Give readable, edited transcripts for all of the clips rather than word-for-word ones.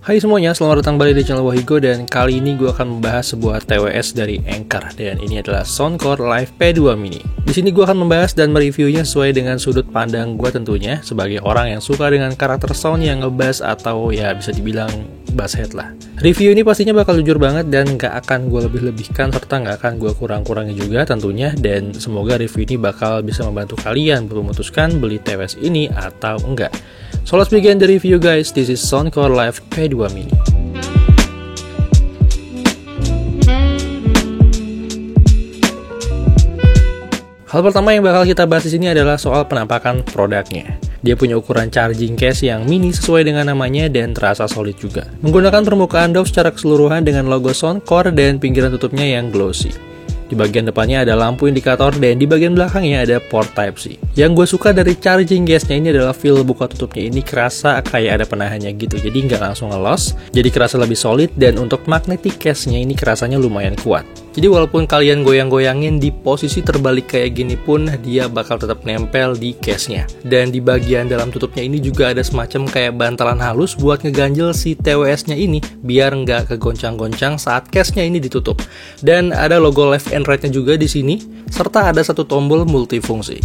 Hai semuanya, selamat datang kembali di channel Wahigo. Dan kali ini gue akan membahas sebuah TWS dari Anchor. Dan ini adalah Soundcore Live P2 Mini. Di sini gue akan membahas dan mereviewnya sesuai dengan sudut pandang gue tentunya, sebagai orang yang suka dengan karakter sound yang ngebass atau ya bisa dibilang basshead lah. Review ini pastinya bakal jujur banget dan gak akan gue lebih-lebihkan serta gak akan gue kurang-kurangi juga tentunya. Dan semoga review ini bakal bisa membantu kalian memutuskan beli TWS ini atau enggak. So let's begin the review guys. This is Soundcore Live P2 Mini. Hal pertama yang bakal kita bahas di sini adalah soal penampakan produknya. Dia punya ukuran charging case yang mini sesuai dengan namanya dan terasa solid juga. Menggunakan permukaan doff secara keseluruhan dengan logo Soundcore dan pinggiran tutupnya yang glossy. Di bagian depannya ada lampu indikator dan di bagian belakangnya ada port Type-C. Yang gue suka dari charging case-nya ini adalah feel buka tutupnya ini kerasa kayak ada penahannya gitu. Jadi nggak langsung ngelos, jadi kerasa lebih solid. Dan untuk magnetic case-nya ini kerasanya lumayan kuat. Jadi walaupun kalian goyang-goyangin di posisi terbalik kayak gini pun, dia bakal tetap nempel di case-nya. Dan di bagian dalam tutupnya ini juga ada semacam kayak bantalan halus buat ngeganjel si TWS-nya ini, biar nggak kegoncang-goncang saat case-nya ini ditutup. Dan ada logo left and right-nya juga di sini, serta ada satu tombol multifungsi.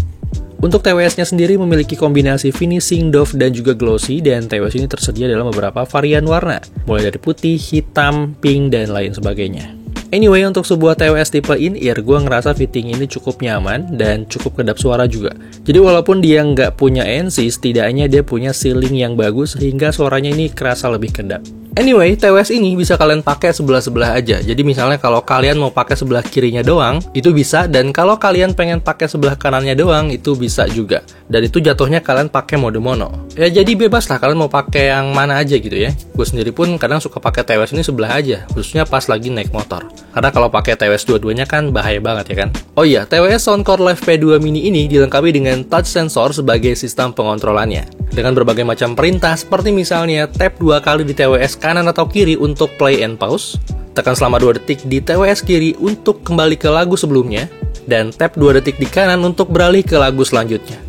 Untuk TWS-nya sendiri memiliki kombinasi finishing doff dan juga glossy, dan TWS ini tersedia dalam beberapa varian warna, mulai dari putih, hitam, pink, dan lain sebagainya. Anyway, untuk sebuah TWS tipe in-ear, gue ngerasa fitting ini cukup nyaman dan cukup kedap suara juga. Jadi walaupun dia nggak punya NC, setidaknya dia punya ceiling yang bagus sehingga suaranya ini kerasa lebih kedap. Anyway, TWS ini bisa kalian pakai sebelah-sebelah aja. Jadi misalnya kalau kalian mau pakai sebelah kirinya doang, itu bisa. Dan kalau kalian pengen pakai sebelah kanannya doang, itu bisa juga. Dan itu jatuhnya kalian pakai mode mono. Ya jadi bebas lah kalian mau pakai yang mana aja gitu ya. Gue sendiri pun kadang suka pakai TWS ini sebelah aja, khususnya pas lagi naik motor. Karena kalau pakai TWS dua-duanya kan bahaya banget ya kan. Oh iya, TWS Soundcore Live P2 Mini ini dilengkapi dengan touch sensor sebagai sistem pengontrolannya. Dengan berbagai macam perintah seperti misalnya tap 2 kali di TWS kanan atau kiri untuk play and pause, tekan selama 2 detik di TWS kiri untuk kembali ke lagu sebelumnya, dan tap 2 detik di kanan untuk beralih ke lagu selanjutnya.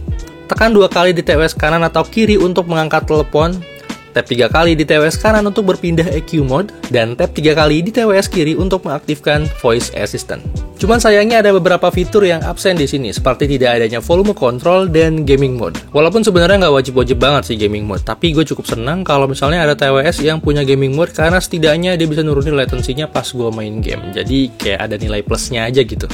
Tekan 2 kali di TWS kanan atau kiri untuk mengangkat telepon, tap 3 kali di TWS kanan untuk berpindah EQ mode, dan tap 3 kali di TWS kiri untuk mengaktifkan voice assistant. Cuman sayangnya ada beberapa fitur yang absen di sini, seperti tidak adanya volume control dan gaming mode. Walaupun sebenarnya nggak wajib-wajib banget sih gaming mode, tapi gue cukup senang kalau misalnya ada TWS yang punya gaming mode, karena setidaknya dia bisa nurunin latensinya pas gue main game. Jadi kayak ada nilai plusnya aja gitu.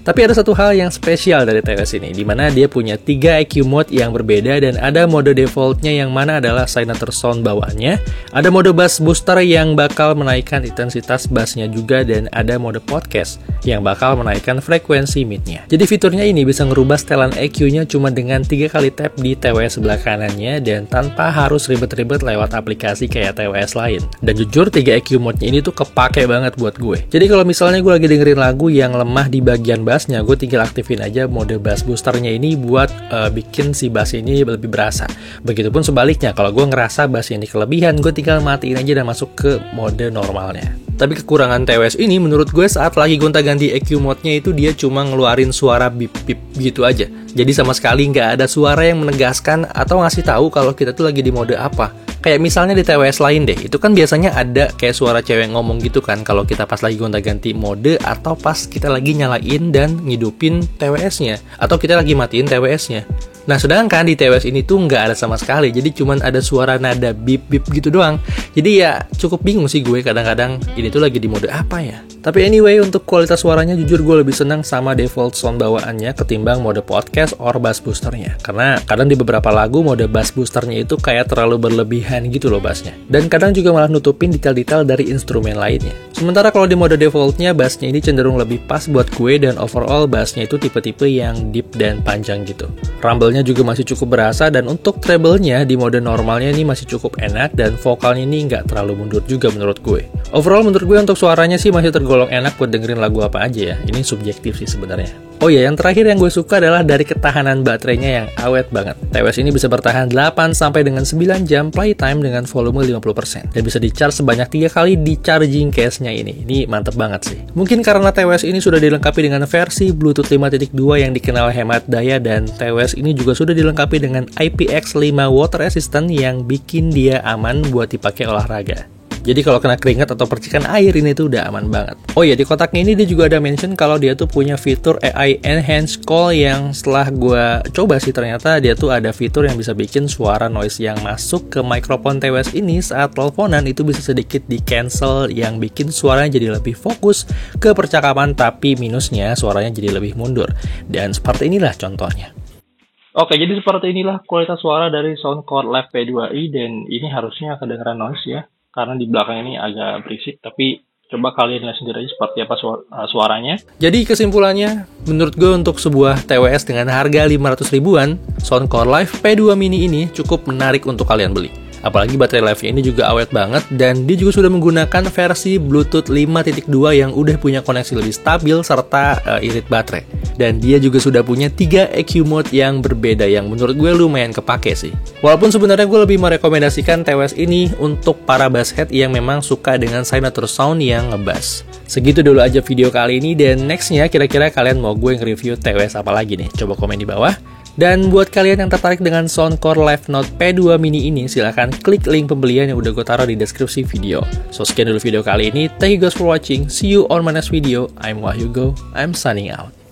Tapi ada satu hal yang spesial dari TWS ini, dimana dia punya 3 EQ mode yang berbeda dan ada mode defaultnya yang mana adalah signature sound bawaannya, ada mode bass booster yang bakal menaikkan intensitas bassnya juga, dan ada mode podcast yang bakal menaikkan frekuensi midnya. Jadi fiturnya ini bisa ngerubah setelan EQ-nya cuma dengan 3 kali tap di TWS sebelah kanannya dan tanpa harus ribet-ribet lewat aplikasi kayak TWS lain. Dan jujur 3 EQ mode-nya ini tuh kepake banget buat gue. Jadi kalau misalnya gue lagi dengerin lagu yang lemah di bagian bassnya, gue tinggal aktifin aja mode bass boosternya ini buat bikin si bass ini lebih berasa. Begitupun sebaliknya, kalau gue ngerasa bass ini kelebihan, gue tinggal matiin aja dan masuk ke mode normalnya. Tapi kekurangan TWS ini menurut gue saat lagi gonta-ganti EQ mode-nya itu dia cuma ngeluarin suara bip-bip gitu aja. Jadi sama sekali nggak ada suara yang menegaskan atau ngasih tahu kalau kita tuh lagi di mode apa. Kayak misalnya di TWS lain deh, itu kan biasanya ada kayak suara cewek ngomong gitu kan kalau kita pas lagi gonta-ganti mode atau pas kita lagi nyalain dan ngidupin TWS-nya atau kita lagi matiin TWS-nya. Nah sedangkan di TWS ini tuh nggak ada sama sekali, jadi cuman ada suara nada bip-bip gitu doang. Jadi ya cukup bingung sih gue kadang-kadang ini tuh lagi di mode apa ya. Tapi anyway, untuk kualitas suaranya jujur gue lebih senang sama default sound bawaannya ketimbang mode podcast or bass boosternya. Karena kadang di beberapa lagu mode bass boosternya itu kayak terlalu berlebihan gitu loh bassnya. Dan kadang juga malah nutupin detail-detail dari instrumen lainnya. Sementara kalau di mode defaultnya bassnya ini cenderung lebih pas buat gue dan overall bassnya itu tipe-tipe yang deep dan panjang gitu. Rumble-nya juga masih cukup berasa dan untuk treble-nya di mode normalnya ini masih cukup enak dan vokalnya ini nggak terlalu mundur juga menurut gue. Overall menurut gue untuk suaranya sih masih tergolong enak buat dengerin lagu apa aja ya. Ini subjektif sih sebenarnya. Oh iya, yang terakhir yang gue suka adalah dari ketahanan baterainya yang awet banget. TWS ini bisa bertahan 8 sampai dengan 9 jam playtime dengan volume 50% dan bisa di-charge sebanyak 3 kali di charging case-nya ini. Ini mantep banget sih. Mungkin karena TWS ini sudah dilengkapi dengan versi Bluetooth 5.2 yang dikenal hemat daya, dan TWS ini juga sudah dilengkapi dengan IPX5 water resistant yang bikin dia aman buat dipakai olahraga. Jadi kalau kena keringat atau percikan air ini tuh udah aman banget. Oh ya, di kotaknya ini dia juga ada mention kalau dia tuh punya fitur AI Enhanced Call yang setelah gue coba sih ternyata dia tuh ada fitur yang bisa bikin suara noise yang masuk ke mikrofon TWS ini saat teleponan itu bisa sedikit di cancel yang bikin suaranya jadi lebih fokus ke percakapan, tapi minusnya suaranya jadi lebih mundur. Dan seperti inilah contohnya. Oke, jadi seperti inilah kualitas suara dari Soundcore Live P2i, dan ini harusnya kedengeran noise ya, karena di belakang ini agak berisik, tapi coba kalian lihat sendiri aja seperti apa suaranya. Jadi kesimpulannya, menurut gue untuk sebuah TWS dengan harga 500 ribuan, Soundcore Live P2 Mini ini cukup menarik untuk kalian beli. Apalagi baterai live-nya ini juga awet banget, dan dia juga sudah menggunakan versi Bluetooth 5.2 yang udah punya koneksi lebih stabil serta irit baterai. Dan dia juga sudah punya 3 EQ mode yang berbeda yang menurut gue lumayan kepake sih. Walaupun sebenarnya gue lebih merekomendasikan TWS ini untuk para basshead yang memang suka dengan signature sound yang ngebass. Segitu dulu aja video kali ini, dan nextnya kira-kira kalian mau gue nge-review TWS apa lagi nih? Coba komen di bawah. Dan buat kalian yang tertarik dengan Soundcore Live Note P2 Mini ini, silahkan klik link pembelian yang udah gue taruh di deskripsi video. So, sekian dulu video kali ini. Thank you guys for watching. See you on my next video. I'm Wahyugo. I'm signing out.